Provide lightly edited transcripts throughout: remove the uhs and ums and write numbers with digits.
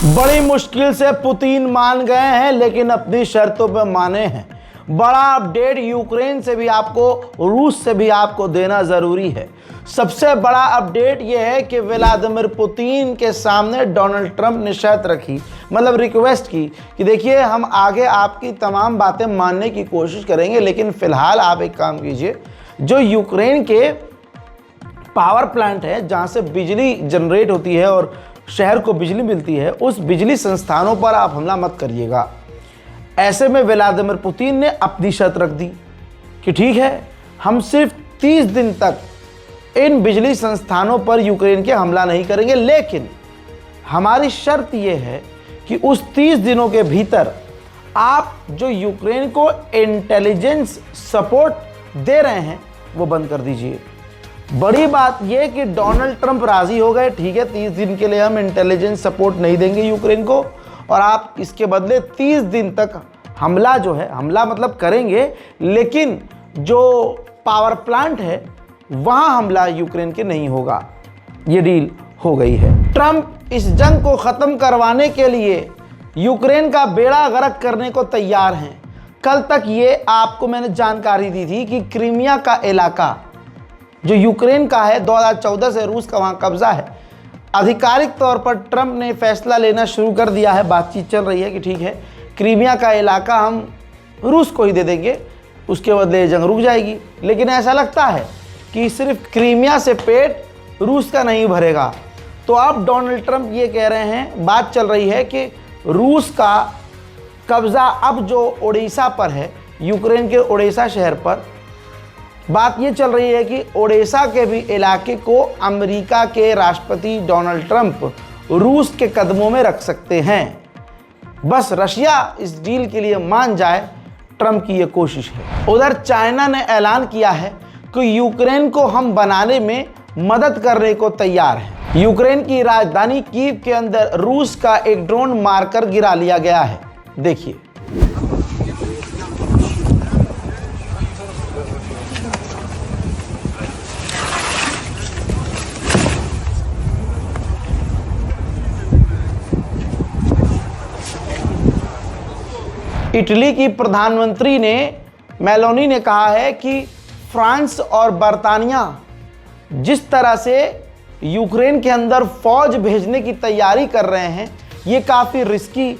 बड़ी मुश्किल से पुतिन मान गए हैं, लेकिन अपनी शर्तों पर माने हैं। बड़ा अपडेट यूक्रेन से भी आपको, रूस से भी आपको देना जरूरी है। सबसे बड़ा अपडेट यह है कि व्लादिमीर पुतिन के सामने डोनाल्ड ट्रंप ने शर्त रखी, मतलब रिक्वेस्ट की कि देखिए हम आगे आपकी तमाम बातें मानने की कोशिश करेंगे, लेकिन फिलहाल आप एक काम कीजिए, जो यूक्रेन के पावर प्लांट है जहां से बिजली जनरेट होती है और शहर को बिजली मिलती है, उस बिजली संस्थानों पर आप हमला मत करिएगा। ऐसे में व्लादिमीर पुतिन ने अपनी शर्त रख दी कि ठीक है, हम सिर्फ 30 दिन तक इन बिजली संस्थानों पर यूक्रेन के हमला नहीं करेंगे, लेकिन हमारी शर्त यह है कि उस 30 दिनों के भीतर आप जो यूक्रेन को इंटेलिजेंस सपोर्ट दे रहे हैं वो बंद कर दीजिए। बड़ी बात यह कि डोनाल्ड ट्रंप राजी हो गए, ठीक है 30 दिन के लिए हम इंटेलिजेंस सपोर्ट नहीं देंगे यूक्रेन को, और आप इसके बदले 30 दिन तक हमला जो है, हमला मतलब करेंगे, लेकिन जो पावर प्लांट है वहां हमला यूक्रेन के नहीं होगा। ये डील हो गई है। ट्रंप इस जंग को खत्म करवाने के लिए यूक्रेन का बेड़ा गर्क करने को तैयार हैं। कल तक ये आपको मैंने जानकारी दी थी कि क्रीमिया का इलाका जो यूक्रेन का है, 2014 से रूस का वहाँ कब्जा है। आधिकारिक तौर पर ट्रंप ने फैसला लेना शुरू कर दिया है, बातचीत चल रही है कि ठीक है क्रीमिया का इलाका हम रूस को ही दे देंगे, उसके बदले जंग रुक जाएगी। लेकिन ऐसा लगता है कि सिर्फ क्रीमिया से पेट रूस का नहीं भरेगा। तो अब डोनाल्ड ट्रंप ये कह रहे हैं, बात चल रही है कि रूस का कब्जा अब जो ओडिशा पर है, यूक्रेन के ओडिशा शहर पर, बात ये चल रही है कि ओडिशा के भी इलाके को अमेरिका के राष्ट्रपति डोनाल्ड ट्रंप रूस के कदमों में रख सकते हैं। बस रशिया इस डील के लिए मान जाए, ट्रंप की ये कोशिश है। उधर चाइना ने ऐलान किया है कि यूक्रेन को हम बनाने में मदद करने को तैयार हैं। यूक्रेन की राजधानी कीव के अंदर रूस का एक ड्रोन मारकर गिरा लिया गया है। देखिए, इटली की प्रधानमंत्री ने मेलोनी ने कहा है कि फ्रांस और बर्तानिया जिस तरह से यूक्रेन के अंदर फौज भेजने की तैयारी कर रहे हैं, ये काफ़ी रिस्की,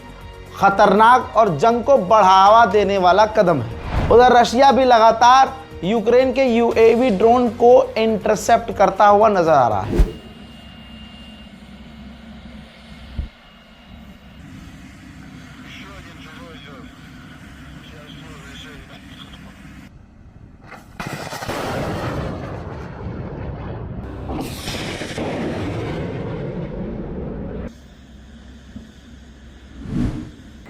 खतरनाक और जंग को बढ़ावा देने वाला कदम है। उधर रशिया भी लगातार यूक्रेन के यूएवी ड्रोन को इंटरसेप्ट करता हुआ नजर आ रहा है।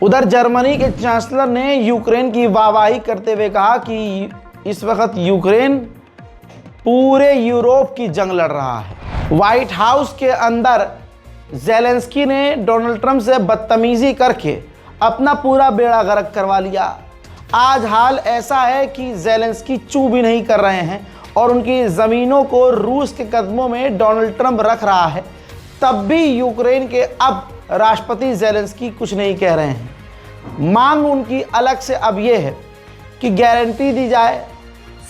उधर जर्मनी के चांसलर ने यूक्रेन की वाहवाही करते हुए कहा कि इस वक्त यूक्रेन पूरे यूरोप की जंग लड़ रहा है। व्हाइट हाउस के अंदर ज़ेलेंस्की ने डोनाल्ड ट्रंप से बदतमीजी करके अपना पूरा बेड़ा गर्क करवा लिया। आज हाल ऐसा है कि ज़ेलेंस्की चू भी नहीं कर रहे हैं और उनकी ज़मीनों को रूस के कदमों में डोनाल्ड ट्रंप रख रहा है। तब भी यूक्रेन के अब राष्ट्रपति ज़ेलेंस्की कुछ नहीं कह रहे हैं। मांग उनकी अलग से अब यह है कि गारंटी दी जाए,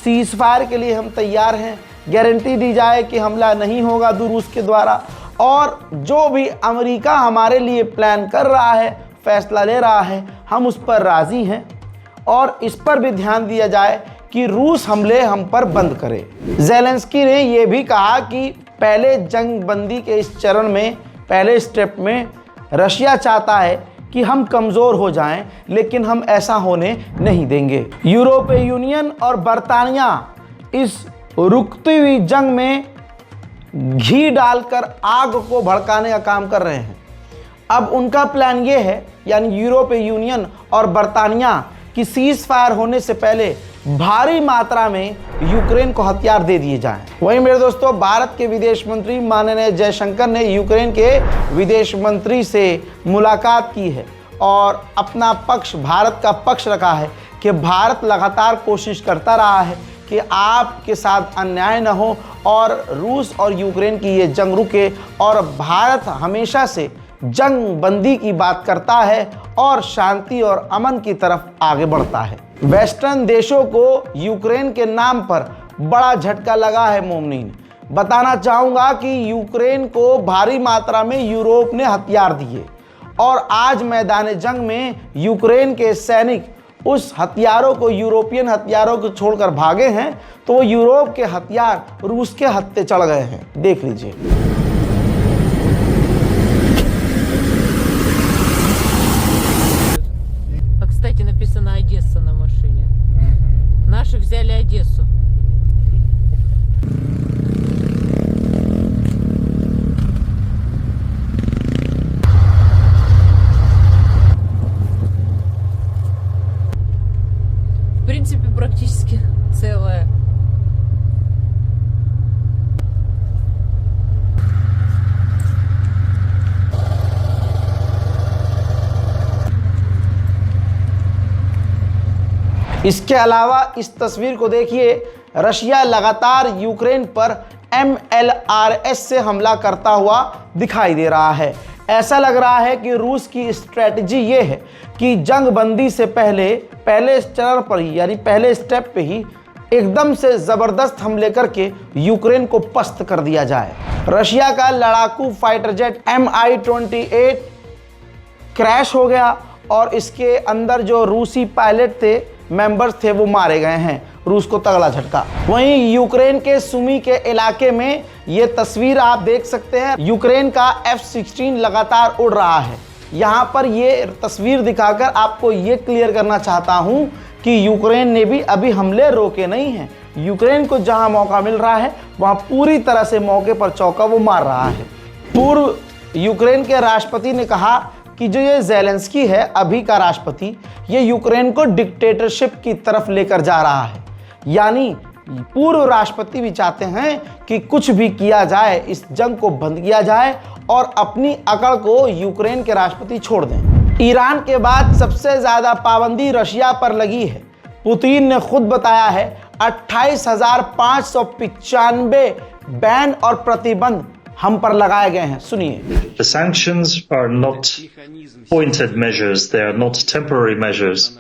सीज फायर के लिए हम तैयार हैं, गारंटी दी जाए कि हमला नहीं होगा रूस के द्वारा, और जो भी अमेरिका हमारे लिए प्लान कर रहा है, फैसला ले रहा है, हम उस पर राज़ी हैं, और इस पर भी ध्यान दिया जाए कि रूस हमले हम पर बंद करे। ज़ेलेंस्की ने यह भी कहा कि पहले जंग बंदी के इस चरण में, पहले स्टेप में रशिया चाहता है कि हम कमज़ोर हो जाएं, लेकिन हम ऐसा होने नहीं देंगे। यूरोपीय यूनियन और बर्तानिया इस रुकती हुई जंग में घी डालकर आग को भड़काने का काम कर रहे हैं। अब उनका प्लान ये है, यानी यूरोपीय यूनियन और बर्तानिया, कि सीज फायर होने से पहले भारी मात्रा में यूक्रेन को हथियार दे दिए जाएं। वहीं मेरे दोस्तों, भारत के विदेश मंत्री माननीय जयशंकर ने यूक्रेन के विदेश मंत्री से मुलाकात की है और अपना पक्ष, भारत का पक्ष रखा है कि भारत लगातार कोशिश करता रहा है कि आपके साथ अन्याय न हो और रूस और यूक्रेन की ये जंग रुके, और भारत हमेशा से जंग बंदी की बात करता है और शांति और अमन की तरफ आगे बढ़ता है। वेस्टर्न देशों को यूक्रेन के नाम पर बड़ा झटका लगा है। मोमिनीन, बताना चाहूँगा कि यूक्रेन को भारी मात्रा में यूरोप ने हथियार दिए और आज मैदान जंग में यूक्रेन के सैनिक उस हथियारों को, यूरोपियन हथियारों को छोड़कर भागे हैं, तो वो यूरोप के हथियार रूस के हत्थे चढ़ गए हैं। देख लीजिए। Кстати, написано Одесса на машине. Наши взяли Одессу. В принципе, практически целая. इसके अलावा इस तस्वीर को देखिए। रशिया लगातार यूक्रेन पर MLRS से हमला करता हुआ दिखाई दे रहा है। ऐसा लग रहा है कि रूस की स्ट्रेटजी ये है कि जंग बंदी से पहले चरण पर ही, यानी पहले स्टेप पे ही एकदम से ज़बरदस्त हमले करके यूक्रेन को पस्त कर दिया जाए। रशिया का लड़ाकू फाइटर जेट Mi-28 क्रैश हो गया और इसके अंदर जो रूसी पायलट थे, मेंबर्स थे, वो मारे गए हैं। रूस को तगड़ा झटका। वहीं यूक्रेन के सुमी के इलाके में ये तस्वीर आप देख सकते हैं। यूक्रेन का F-16 लगातार उड़ रहा है। यहाँ पर ये तस्वीर दिखाकर आपको ये क्लियर करना चाहता हूँ कि यूक्रेन ने भी अभी हमले रोके नहीं हैं। यूक्रेन को जहाँ मौका मिल रहा है वहाँ पूरी तरह से मौके पर चौका वो मार रहा है। पूर्व यूक्रेन के राष्ट्रपति ने कहा कि जो ये ज़ेलेंस्की है, अभी का राष्ट्रपति, ये यूक्रेन को डिक्टेटरशिप की तरफ लेकर जा रहा है। यानी पूर्व राष्ट्रपति भी चाहते हैं कि कुछ भी किया जाए, इस जंग को बंद किया जाए और अपनी अकड़ को यूक्रेन के राष्ट्रपति छोड़ दें। ईरान के बाद सबसे ज़्यादा पाबंदी रशिया पर लगी है। पुतिन ने खुद बताया है 28,595 बैन और प्रतिबंध हम पर लगाए गए हैं। सुनिए। The sanctions are not pointed measures, they are not temporary measures.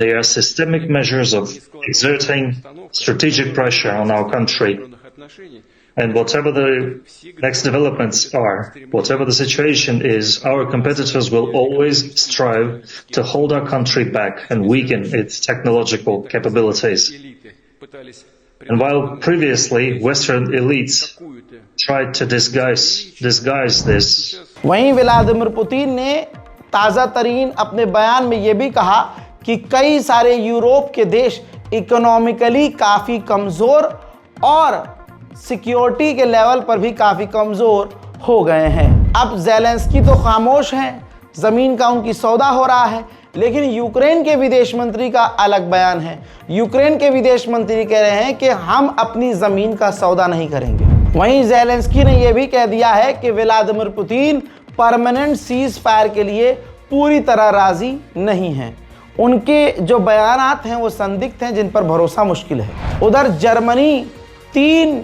They are systemic measures of exerting strategic pressure on our country. And whatever the next developments are, whatever the situation is, our competitors will always strive to hold our country back and weaken its technological capabilities. And while previously Western elites tried to disguise this, वहीं Vladimir Putin ने ताज़ा तरीन अपने बयान में ये भी कहा कि कई सारे यूरोप के देश इकोनॉमिकली काफ़ी कमज़ोर और सिक्योरिटी के लेवल पर भी काफ़ी कमज़ोर हो गए हैं। अब ज़ेलेंस्की तो खामोश हैं, ज़मीन का उनकी सौदा हो रहा है, लेकिन यूक्रेन के विदेश मंत्री का अलग बयान है। यूक्रेन के विदेश मंत्री कह रहे हैं कि हम अपनी ज़मीन का सौदा नहीं करेंगे। वहीं ज़ेलेंस्की ने यह भी कह दिया है कि Vladimir Putin permanent cease fire के लिए पूरी तरह राज़ी नहीं हैं। उनके जो बयानात हैं वो संदिग्ध हैं, जिन पर भरोसा मुश्किल है। उधर जर्मनी 3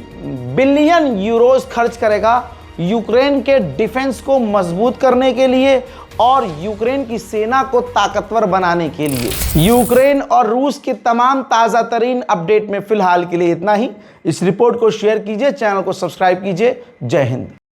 बिलियन यूरोस खर्च करेगा यूक्रेन के डिफेंस को मजबूत करने के लिए और यूक्रेन की सेना को ताकतवर बनाने के लिए। यूक्रेन और रूस के तमाम ताज़ा तरीन अपडेट में फिलहाल के लिए इतना ही। इस रिपोर्ट को शेयर कीजिए, चैनल को सब्सक्राइब कीजिए। जय हिंद।